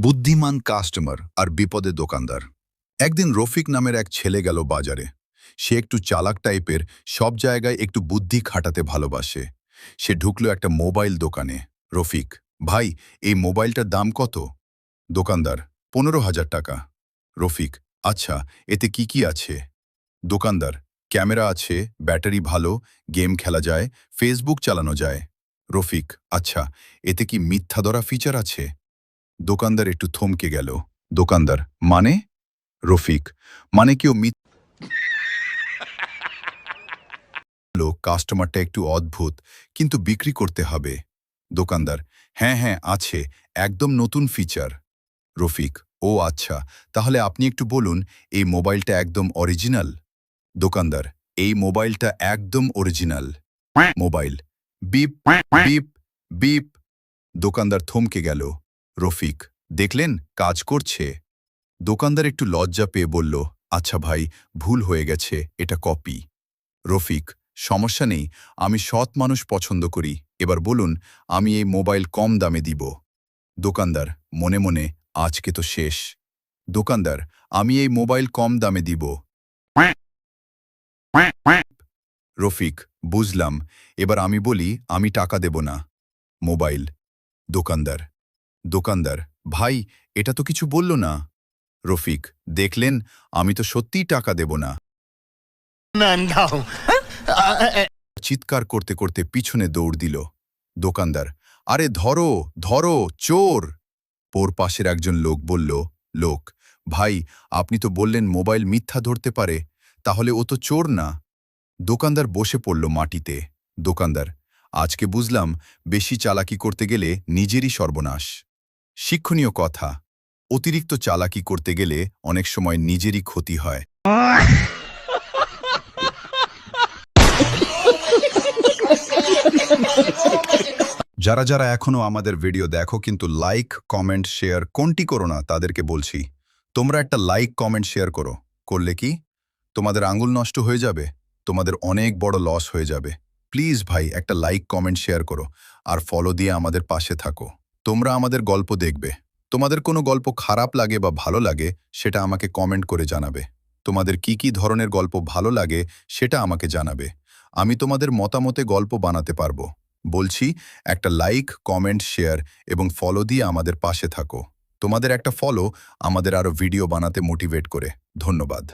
বুদ্ধিমান কাস্টমার আর বিপদে দোকানদার। একদিন রফিক নামের এক ছেলে গেল বাজারে। সে একটু চালাক টাইপের, সব জায়গায় একটু বুদ্ধি খাটাতে ভালোবাসে। সে ঢুকলো একটা মোবাইল দোকানে। রফিক: ভাই, এই মোবাইলটার দাম কত? দোকানদার: 15,000 টাকা। রফিক: আচ্ছা, এতে কি কি আছে? দোকানদার: ক্যামেরা আছে, ব্যাটারি ভালো, গেম খেলা যায়, ফেসবুক চালানো যায়। রফিক: আচ্ছা, এতে কি মিথ্যা ধরা ফিচার আছে? দোকানদার একটু থমকে গেল। দোকানদার: মানে? রফিক: মানে কেউ কাস্টমারটা একটু অদ্ভুত, কিন্তু বিক্রি করতে হবে। দোকানদার: হ্যাঁ হ্যাঁ আছে, একদম নতুন ফিচার। রফিক: ও আচ্ছা, তাহলে আপনি একটু বলুন, এই মোবাইলটা একদম অরিজিনাল? দোকানদার: এই মোবাইলটা একদম original. Mobile beep beep beep. দোকানদার থমকে গেল। রফিক: দেখলেন, কাজ করছে। দোকানদার একটু লজ্জা পেয়ে বলল, আচ্ছা ভাই, ভুল হয়ে গেছে, এটা কপি। রফিক: সমস্যা নেই, আমি সৎ মানুষ পছন্দ করি, এবার বলুন, আমি এই মোবাইল কম দামে দিব। দোকানদার মনে মনে, আজকে তো শেষ। দোকানদার: আমি এই মোবাইল কম দামে দিব। রফিক: বুঝলাম, এবার আমি বলি, আমি টাকা দেব না। মোবাইল। দোকানদার দোকানদার: ভাই, এটা তো কিছু বলল না। রফিক: দেখলেন, আমি তো সত্যিই টাকা দেব না। চিৎকার করতে করতে পিছনে দৌড় দিল। দোকানদার: আরে ধরো ধরো, চোর! পোর পাশের একজন লোক বলল, লোক: ভাই, আপনি তো বললেন মোবাইল মিথ্যা ধরতে পারে, তাহলে ও তো চোর না। দোকানদার বসে পড়ল মাটিতে। দোকানদার: আজকে বুঝলাম, বেশি চালাকি করতে গেলে নিজেরই সর্বনাশ। শিক্ষণীয় কথা: অতিরিক্ত চালাকি করতে গেলে অনেক সময় নিজেরই ক্ষতি হয়। যারা যারা এখনো আমাদের ভিডিও দেখো কিন্তু লাইক কমেন্ট শেয়ার কোনটি করো না, তাদেরকে বলছি, তোমরা একটা লাইক কমেন্ট শেয়ার করো। করলে কি তোমাদের আঙুল নষ্ট হয়ে যাবে? তোমাদের অনেক বড় লস হয়ে যাবে। প্লিজ ভাই, একটা লাইক কমেন্ট শেয়ার করো, আর ফলো দিয়ে আমাদের পাশে থাকো। তোমরা আমাদের গল্প দেখবে। তোমাদের কোনো গল্প খারাপ লাগে বা ভালো লাগে, সেটা আমাকে কমেন্ট করে জানাবে। তোমাদের কি কি ধরনের গল্প ভালো লাগে সেটা আমাকে জানাবে। আমি তোমাদের মতামতে গল্প বানাতে পারবো। বলছি, একটা লাইক কমেন্ট শেয়ার এবং ফলো দিয়ে আমাদের পাশে থাকো। তোমাদের একটা ফলো আমাদের আরো ভিডিও বানাতে মোটিভেট করে। ধন্যবাদ।